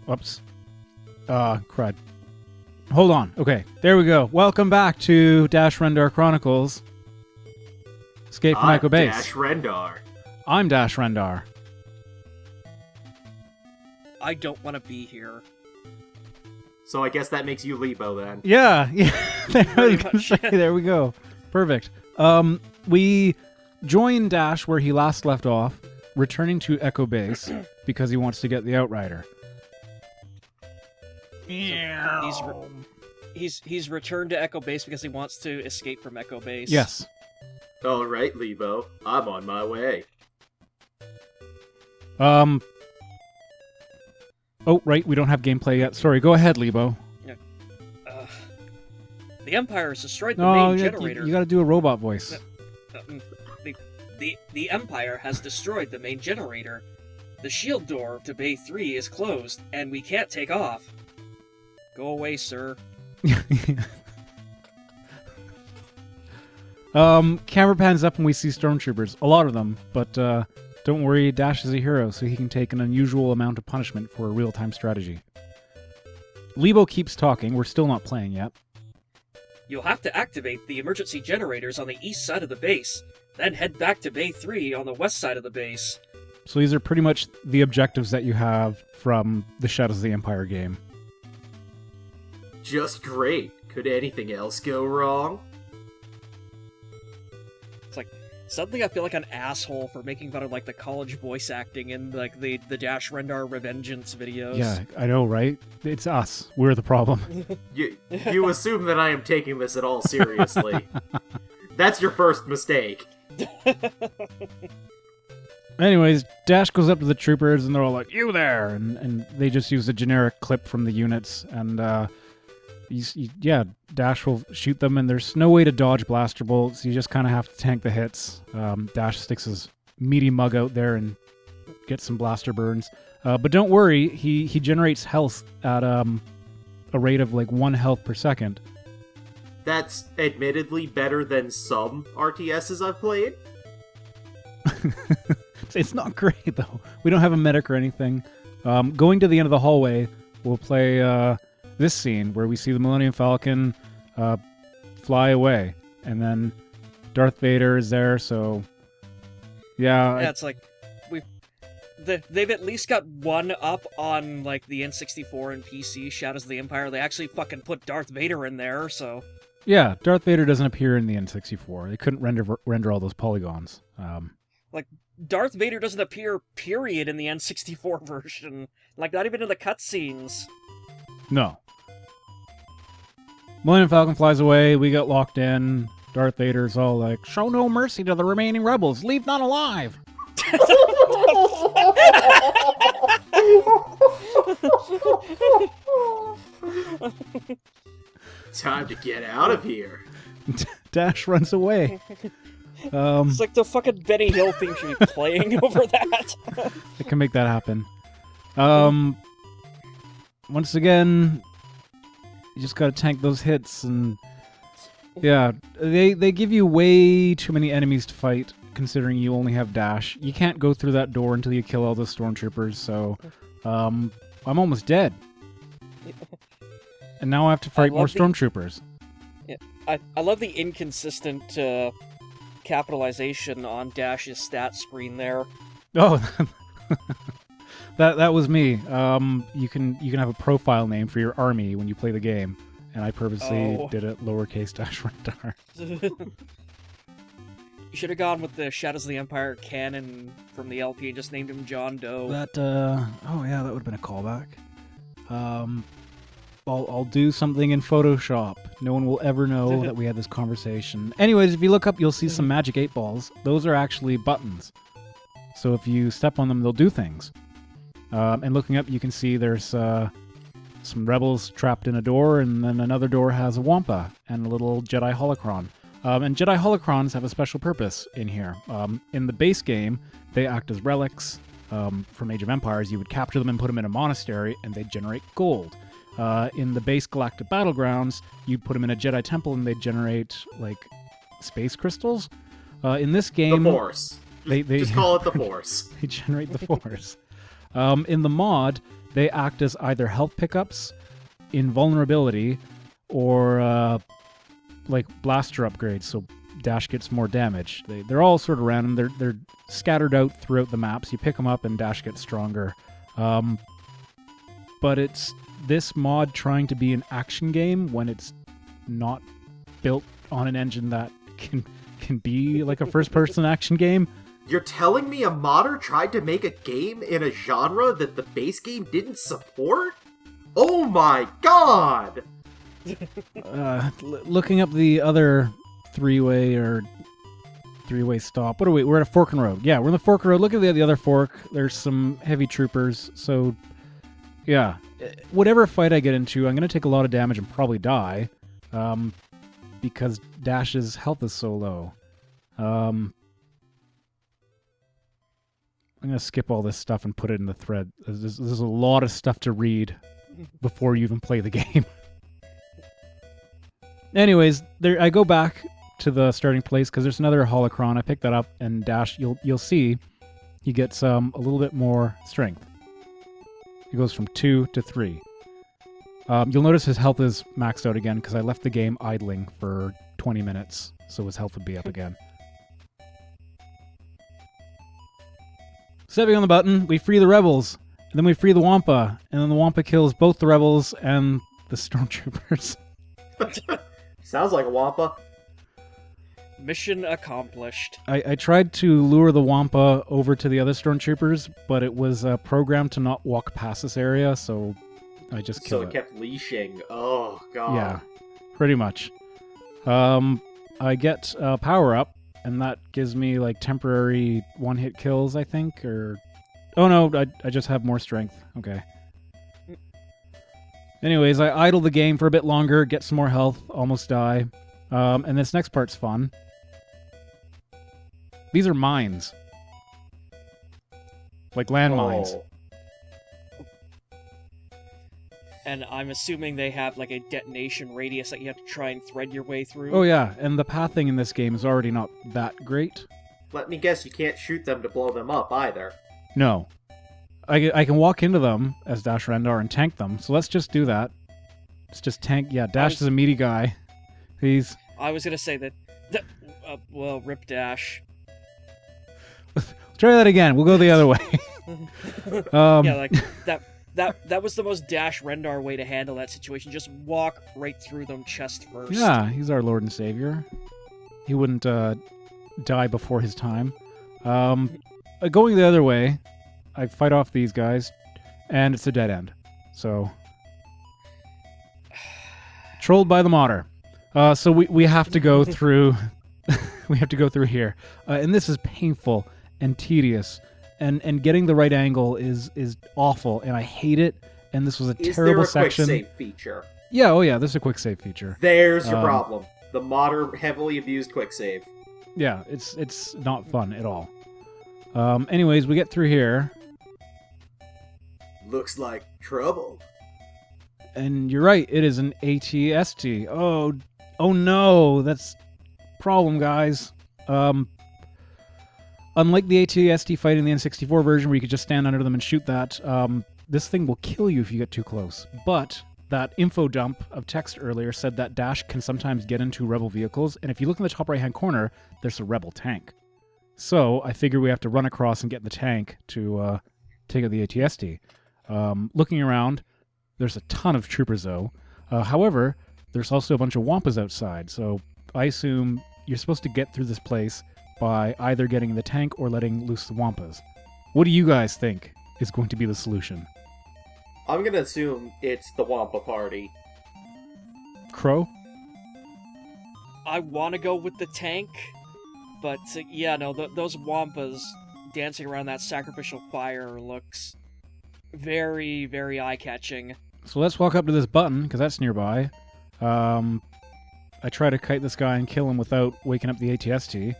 Whoops. Crud. Hold on. Okay, there we go. Welcome back to Dash Rendar Chronicles. Escape from Ecco Base. Dash Rendar. I'm Dash Rendar. I don't want to be here. So I guess that makes you Lebo then. Yeah. There we go. Perfect. We join Dash where he last left off, returning to Ecco Base because he wants to get the Outrider. So he's returned to Ecco Base because he wants to escape from Ecco Base. Yes. All right, Lebo. I'm on my way. Oh, right. We don't have gameplay yet. Sorry. Go ahead, Lebo. The Empire has destroyed the main generator. You got to do a robot voice. The Empire has destroyed the main generator. The shield door to Bay 3 is closed, and we can't take off. Go away, sir. Camera pans up and we see stormtroopers. A lot of them, but don't worry, Dash is a hero, so he can take an unusual amount of punishment for a real-time strategy. Lebo keeps talking. We're still not playing yet. You'll have to activate the emergency generators on the east side of the base, then head back to Bay 3 on the west side of the base. So these are pretty much the objectives that you have from the Shadows of the Empire game. Just great. Could anything else go wrong? It's like, suddenly I feel like an asshole for making fun of, like, the college voice acting in, like, the Dash Rendar Revengeance videos. Yeah, I know, right? It's us. We're the problem. You assume that I am taking this at all seriously. That's your first mistake. Anyways, Dash goes up to the troopers and they're all like, "You there!" And they just use a generic clip from the units. And, Dash will shoot them and there's no way to dodge blaster bolts. You just kind of have to tank the hits. Dash sticks his meaty mug out there and gets some blaster burns. But don't worry, he generates health at a rate of like 1 health per second. That's admittedly better than some RTSs I've played. It's not great, though. We don't have a medic or anything. Going to the end of the hallway, we'll play this scene where we see the Millennium Falcon fly away. And then Darth Vader is there, so... Yeah, it's like... They've at least got one up on, like, the N64 and PC, Shadows of the Empire. They actually fucking put Darth Vader in there, so... Yeah, Darth Vader doesn't appear in the N64. They couldn't render all those polygons. Like, Darth Vader doesn't appear, period, in the N64 version. Like, not even in the cutscenes. No. Millennium Falcon flies away, we get locked in. Darth Vader's all like, "Show no mercy to the remaining rebels, leave none alive!" Time to get out of here. Dash runs away. It's like the fucking Benny Hill theme should be playing over that. I can make that happen. Once again, you just gotta tank those hits, and yeah, they give you way too many enemies to fight, considering you only have Dash. You can't go through that door until you kill all the stormtroopers, so I'm almost dead. And now I have to fight more stormtroopers. Yeah, I love the inconsistent capitalization on Dash's stat screen there. Oh, that was me. You can have a profile name for your army when you play the game, and I purposely did it lowercase Dash Rendar. You should have gone with the Shadows of the Empire canon from the LP and just named him John Doe. Oh yeah, that would have been a callback. I'll do something in Photoshop. No one will ever know that we had this conversation. Anyways, if you look up, you'll see some magic 8 balls. Those are actually buttons. So if you step on them, they'll do things. And looking up, you can see there's some rebels trapped in a door, and then another door has a Wampa and a little Jedi holocron. And Jedi holocrons have a special purpose in here. In the base game, they act as relics. From Age of Empires, you would capture them and put them in a monastery, and they'd generate gold. In the base Galactic Battlegrounds, you'd put them in a Jedi temple, and they'd generate, like, space crystals. In this game... The Force. They just call it the Force. They generate the Force. In the mod, they act as either health pickups, invulnerability, or like blaster upgrades, so Dash gets more damage. They're all sort of random. They're scattered out throughout the maps. You pick them up and Dash gets stronger. But it's this mod trying to be an action game when it's not built on an engine that can be like a first-person action game. You're telling me a modder tried to make a game in a genre that the base game didn't support? Oh my god! Looking up the other three-way stop. What are we? We're at a fork in the road. Yeah, we're in the fork in the road. Look at the other fork. There's some heavy troopers. So, yeah. Whatever fight I get into, I'm going to take a lot of damage and probably die. Because Dash's health is so low. I'm going to skip all this stuff and put it in the thread. There's a lot of stuff to read before you even play the game. Anyways, I go back to the starting place because there's another holocron. I picked that up, and Dash, you'll see, he gets a little bit more strength. He goes from 2 to 3. You'll notice his health is maxed out again because I left the game idling for 20 minutes, so his health would be up again. Stepping on the button, we free the rebels, and then we free the Wampa, and then the Wampa kills both the rebels and the stormtroopers. Sounds like a Wampa. Mission accomplished. I tried to lure the Wampa over to the other stormtroopers, but it was programmed to not walk past this area, so I just killed it. So it kept leashing. Oh, God. Yeah, pretty much. I get power up, and that gives me like temporary one-hit kills, I think, or... Oh no, I just have more strength. Okay. Anyways, I idle the game for a bit longer, get some more health, almost die. And this next part's fun. These are mines. Like landmines. Oh. And I'm assuming they have like a detonation radius that you have to try and thread your way through. Oh yeah, and the pathing in this game is already not that great. Let me guess, you can't shoot them to blow them up either. No. I can walk into them as Dash Rendar and tank them, so let's just do that. Let's just tank... Yeah, Dash is a meaty guy. He's... I was going to say that... well, rip Dash. Let's try that again. We'll go the other way. Yeah, like, that was the most Dash Rendar way to handle that situation. Just walk right through them chest first. Yeah, he's our Lord and Savior. He wouldn't die before his time. Going the other way... I fight off these guys, and it's a dead end. So, trolled by the modder. So we have to go through. We have to go through here, and this is painful and tedious, and getting the right angle is awful, and I hate it. And this was a terrible section. Is there a quick save feature? Yeah. Oh yeah. There's a quick save feature. There's your problem. The modder heavily abused quick save. Yeah. It's not fun at all. Anyways, we get through here. Looks like trouble. And you're right, it is an ATST. Oh no, that's problem, guys. Unlike the ATST fight in the N64 version where you could just stand under them and shoot that, this thing will kill you if you get too close. But that info dump of text earlier said that Dash can sometimes get into rebel vehicles, and if you look in the top right-hand corner, there's a rebel tank. So I figure we have to run across and get in the tank to take out the ATST. Looking around, there's a ton of troopers, though. However, there's also a bunch of Wampas outside, so I assume you're supposed to get through this place by either getting in the tank or letting loose the Wampas. What do you guys think is going to be the solution? I'm gonna assume it's the Wampa party. Crow? I want to go with the tank, but yeah, no, those Wampas dancing around that sacrificial fire looks... very, very eye-catching. So let's walk up to this button, because that's nearby. I try to kite this guy and kill him without waking up the ATST.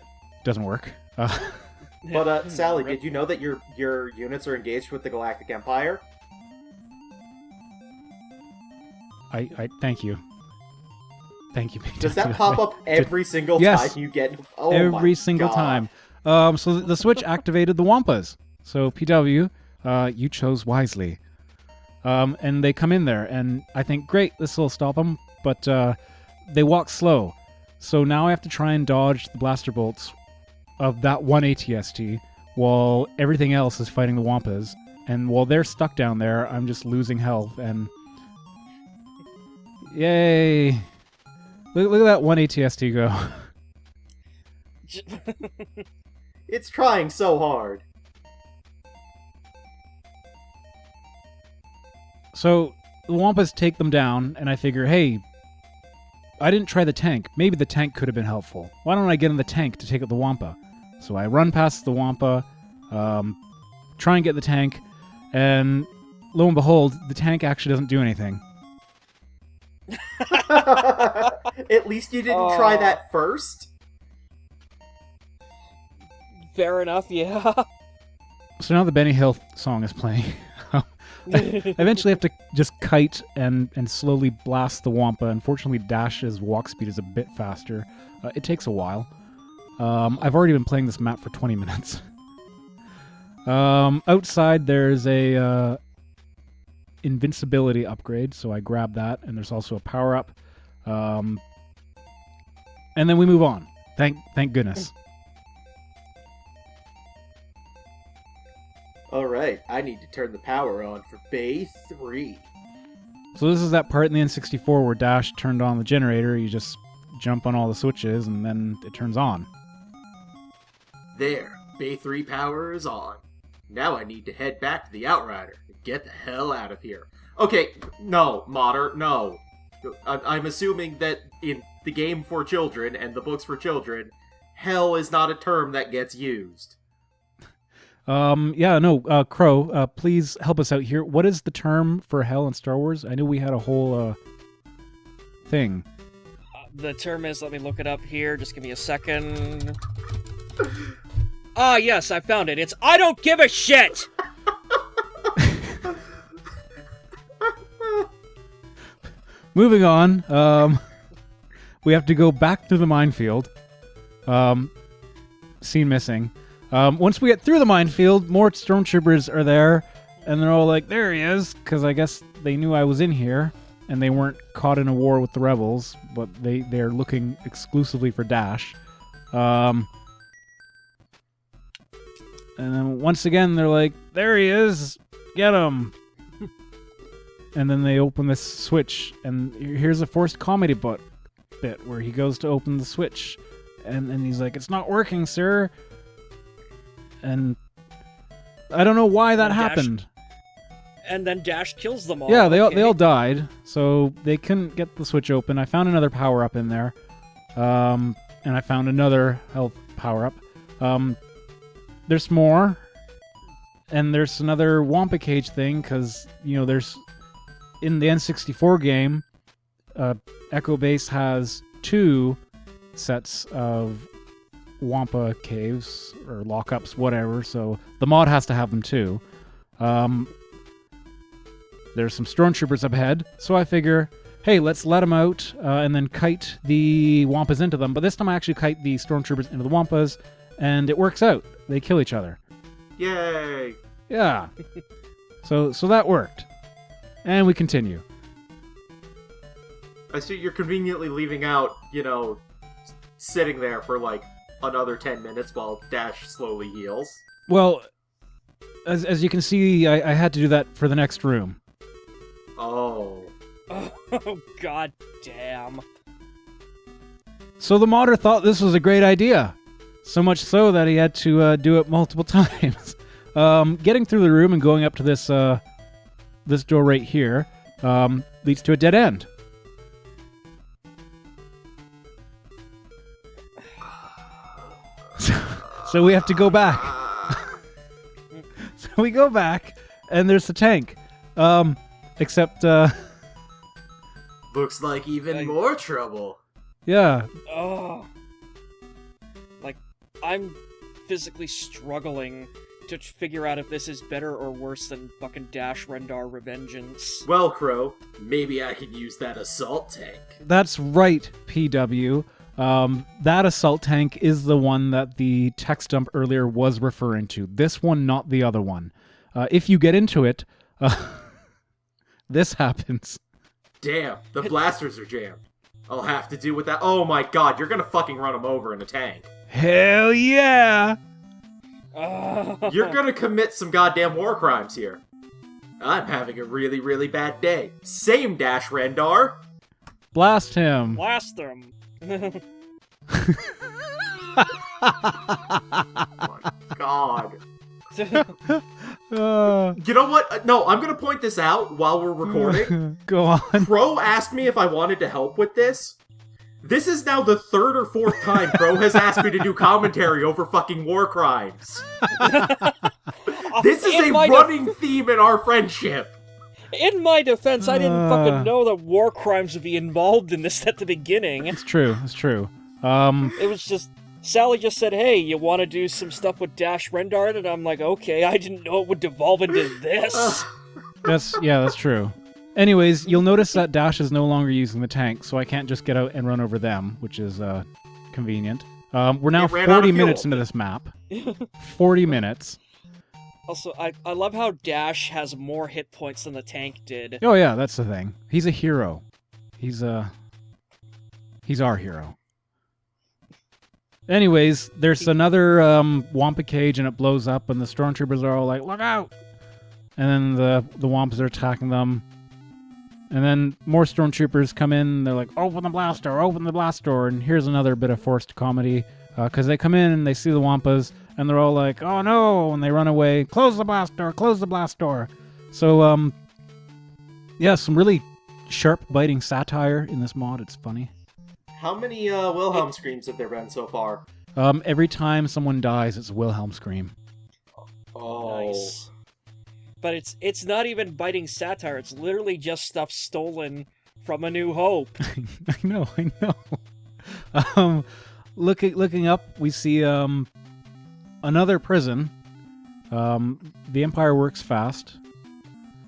Doesn't work. But, Sally, did you know that your units are engaged with the Galactic Empire? I thank you. Thank you. Does that pop up every single time you get... Oh every my single God. time. So the switch activated the Wampas. So, PW... you chose wisely. And they come in there, and I think, great, this will stop them, but they walk slow. So now I have to try and dodge the blaster bolts of that one ATST while everything else is fighting the Wampas. And while they're stuck down there, I'm just losing health, and... Yay! Look at that one ATST go. It's trying so hard. So, the Wampas take them down, and I figure, hey, I didn't try the tank. Maybe the tank could have been helpful. Why don't I get in the tank to take out the Wampa? So I run past the Wampa, try and get the tank, and lo and behold, the tank actually doesn't do anything. At least you didn't try that first? Fair enough, yeah. So now the Benny Hill song is playing. I eventually have to just kite and slowly blast the Wampa. Unfortunately, Dash's walk speed is a bit faster. It takes a while. I've already been playing this map for 20 minutes. Outside, there's a invincibility upgrade, so I grab that, and there's also a power-up. And then we move on. Thank goodness. Alright, I need to turn the power on for Bay 3. So this is that part in the N64 where Dash turned on the generator. You just jump on all the switches, and then it turns on. There, Bay 3 power is on. Now I need to head back to the Outrider and get the hell out of here. Okay, no, Modder, no. I'm assuming that in the game for children and the books for children, hell is not a term that gets used. Crow, please help us out here. What is the term for hell in Star Wars? I know we had a whole, thing. The term is, let me look it up here, just give me a second. Ah, yes, I found it. It's I don't give a shit! Moving on, we have to go back through the minefield. Scene missing. Once we get through the minefield, more stormtroopers are there, and they're all like, there he is, because I guess they knew I was in here, and they weren't caught in a war with the rebels, but they're looking exclusively for Dash. And then once again, they're like, there he is, get him! And then they open this switch, and here's a forced comedy bit where he goes to open the switch, and he's like, it's not working, sir. And I don't know why that happened. And then Dash kills them all. Yeah, they all died, so they couldn't get the switch open. I found another power-up in there, and I found another health power-up. There's more, and there's another Wampa Cage thing, because, there's... In the N64 game, Ecco Base has 2 sets of Wampa caves, or lockups, whatever, so the mod has to have them too. There's some stormtroopers up ahead, so I figure, hey, let's let them out, and then kite the Wampas into them. But this time I actually kite the stormtroopers into the Wampas, and it works out. They kill each other. Yay! Yeah. So that worked. And we continue. I see you're conveniently leaving out, sitting there for like another 10 minutes while Dash slowly heals. Well, as you can see, I had to do that for the next room. Oh. Oh, god damn. So the modder thought this was a great idea. So much so that he had to do it multiple times. Getting through the room and going up to this door right here leads to a dead end. So we have to go back. So we go back, and there's the tank. Except, Looks like even more trouble. Yeah. Oh. Like, I'm physically struggling to figure out if this is better or worse than fucking Dash Rendar Revengeance. Well, Crow, maybe I could use that assault tank. That's right, PW. That assault tank is the one that the text dump earlier was referring to. This one, not the other one. If you get into it, this happens. Damn, the blasters are jammed. I'll have to deal with that. Oh my god, you're gonna fucking run him over in a tank. Hell yeah! You're gonna commit some goddamn war crimes here. I'm having a really, really bad day. Same, Dash Rendar. Blast him! Blast them. Oh my god. Uh, You know what? No, I'm gonna point this out while we're recording. Go on. Crow asked me if I wanted to help with this. This is now the third or fourth time Crow has asked me to do commentary over fucking war crimes. This is a running theme in our friendship. In my defense, I didn't fucking know that war crimes would be involved in this at the beginning. It's true. It's true. It was just... Sally just said, hey, you want to do some stuff with Dash Rendar? And I'm like, okay, I didn't know it would devolve into this. That's true. Anyways, you'll notice that Dash is no longer using the tank, so I can't just get out and run over them, which is convenient. We're now 40 minutes into this map. 40 minutes. Also, I love how Dash has more hit points than the tank did. Oh yeah, that's the thing. He's a hero. He's our hero. Anyways, there's another Wampa cage and it blows up and the stormtroopers are all like, look out! And then the Wampas are attacking them. And then more stormtroopers come in and they're like, open the blast door, open the blast door. And here's another bit of forced comedy. Because they come in and they see the Wampas and they're all like, oh no! And they run away. Close the blast door, close the blast door. So, yeah, some really sharp biting satire in this mod. It's funny. How many Wilhelm screams have there been so far? Every time someone dies, it's a Wilhelm scream. Oh. Nice. But it's not even biting satire. It's literally just stuff stolen from A New Hope. I know. Looking up, we see another prison. The Empire works fast.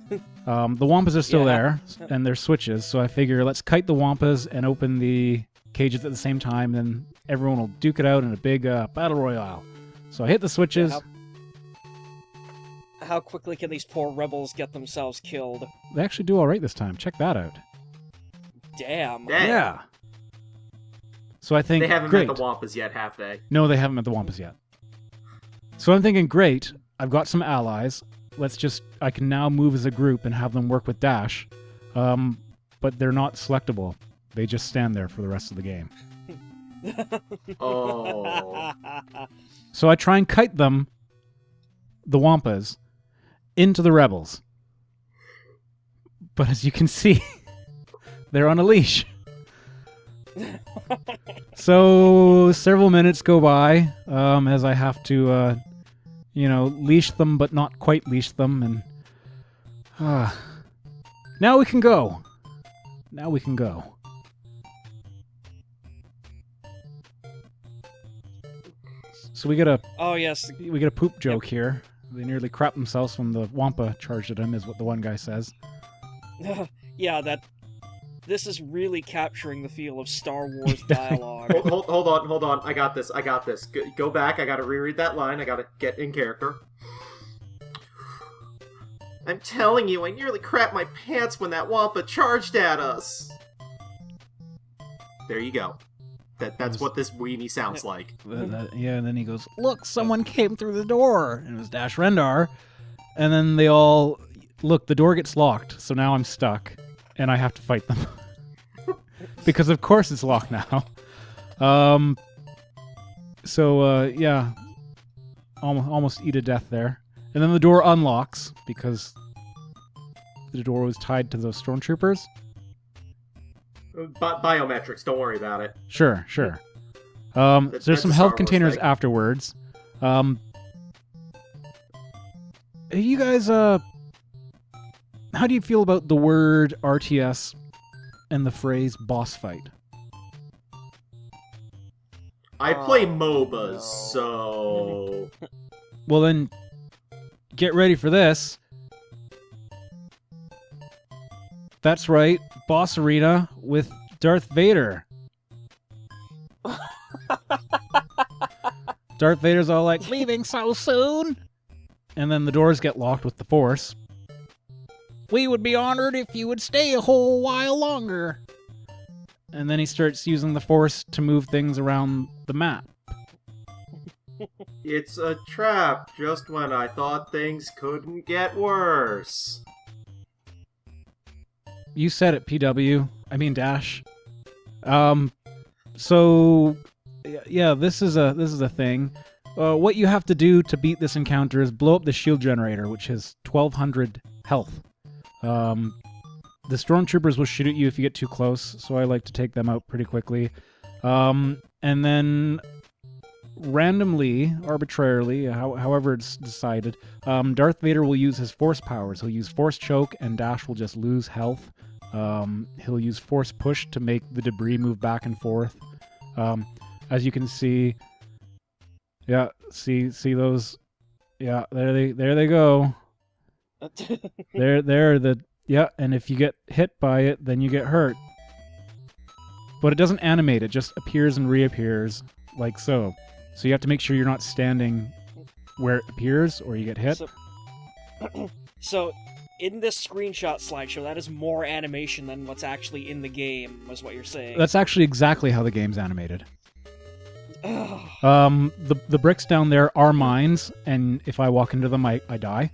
The Wampas are still there, and there's switches, so I figure let's kite the Wampas and open the cages at the same time, and everyone will duke it out in a big battle royale. So I hit the switches. Yeah, how quickly can these poor rebels get themselves killed? They actually do all right this time. Check that out. Damn. Yeah. So I think they haven't great. met the Wampas yet, have they? No, they haven't met the Wampas yet. So I'm thinking, great, I've got some allies. I can now move as a group and have them work with Dash. But they're not selectable. They just stand there for the rest of the game. Oh. So I try and kite them, the Wampas, into the rebels. But as you can see, they're on a leash. So several minutes go by as I have to, leash them, but not quite leash them. And now we can go. Now we can go. So we get a poop joke here. They nearly crap themselves when the Wampa charged at him, is what the one guy says. Yeah, this is really capturing the feel of Star Wars dialogue. Hold on. I got this. Go back. I gotta reread that line. I gotta get in character. I'm telling you, I nearly crapped my pants when that Wampa charged at us. There you go. That's what this weenie sounds like. Yeah, and then he goes, look, someone came through the door. And it was Dash Rendar. And then they all... Look, the door gets locked, so now I'm stuck. And I have to fight them. Because of course it's locked now. Yeah. Almost eat a death there. And then the door unlocks, because the door was tied to those stormtroopers. Biometrics, don't worry about it. Sure. There's some health containers afterwards. You guys, how do you feel about the word RTS and the phrase boss fight? I play MOBAs, so... Well then, get ready for this. That's right, boss arena with Darth Vader. Darth Vader's all like, leaving so soon? And then the doors get locked with the Force. We would be honored if you would stay a whole while longer. And then he starts using the Force to move things around the map. It's a trap, just when I thought things couldn't get worse. You said it, PW. I mean Dash. So yeah, this is a thing. What you have to do to beat this encounter is blow up the shield generator, which has 1,200 health. The stormtroopers will shoot at you if you get too close, so I like to take them out pretty quickly. And then randomly, arbitrarily, however it's decided, Darth Vader will use his Force powers. He'll use Force Choke, and Dash will just lose health. He'll use Force Push to make the debris move back and forth. As you can see, yeah, see those, yeah, there they go. Yeah, and if you get hit by it, then you get hurt. But it doesn't animate; it just appears and reappears like so. So you have to make sure you're not standing where it appears, or you get hit. So in this screenshot slideshow, that is more animation than what's actually in the game, is what you're saying. That's actually exactly how the game's animated. The bricks down there are mines, and if I walk into them, I die.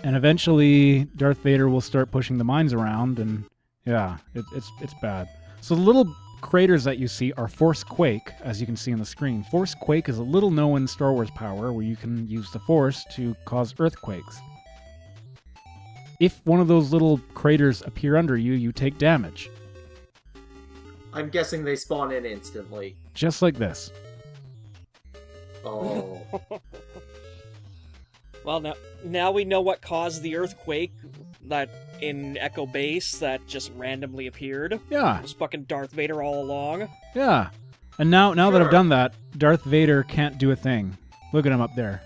And eventually, Darth Vader will start pushing the mines around, and yeah, it's bad. So the little craters that you see are Force Quake, as you can see on the screen. Force Quake is a little known Star Wars power where you can use the Force to cause earthquakes. If one of those little craters appear under you, you take damage. I'm guessing they spawn in instantly. Just like this. Oh. Well, now we know what caused the earthquake that in Ecco Base that just randomly appeared. Yeah. It was fucking Darth Vader all along. Yeah. And now Sure. that I've done that, Darth Vader can't do a thing. Look at him up there.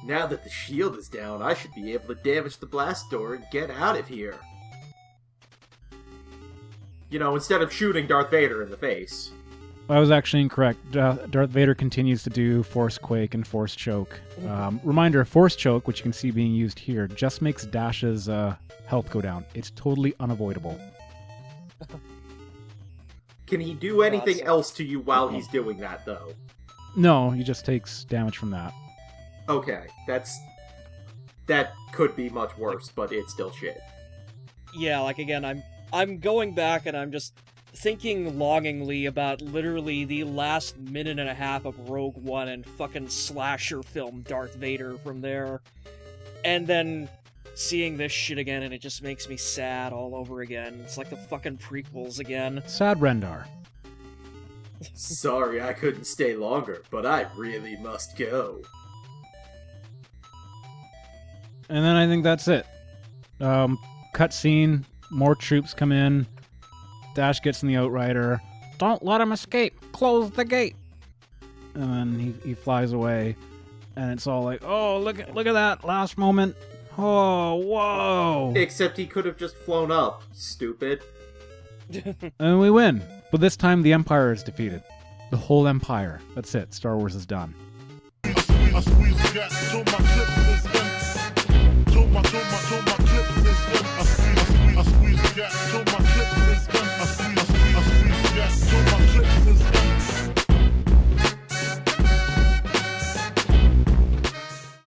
Now that the shield is down, I should be able to damage the blast door and get out of here. You know, instead of shooting Darth Vader in the face. I was actually incorrect. Darth Vader continues to do Force Quake and Force Choke. Reminder, Force Choke, which you can see being used here, just makes Dash's health go down. It's totally unavoidable. Can he do anything else to you while he's doing that, though? No, he just takes damage from that. Okay, that could be much worse, but it's still shit. Yeah, like again, I'm going back and I'm just thinking longingly about literally the last minute and a half of Rogue One and fucking slasher film Darth Vader from there. And then seeing this shit again, and it just makes me sad all over again. It's like the fucking prequels again. Sad Rendar. Sorry I couldn't stay longer, but I really must go. And then I think that's it. Cutscene, more troops come in. Dash gets in the Outrider. Don't let him escape. Close the gate. And then he flies away, and it's all like, oh, look at that last moment. Oh, whoa. Except he could have just flown up, stupid. And we win. But this time the Empire is defeated. The whole Empire. That's it. Star Wars is done. I squeeze gas till my clip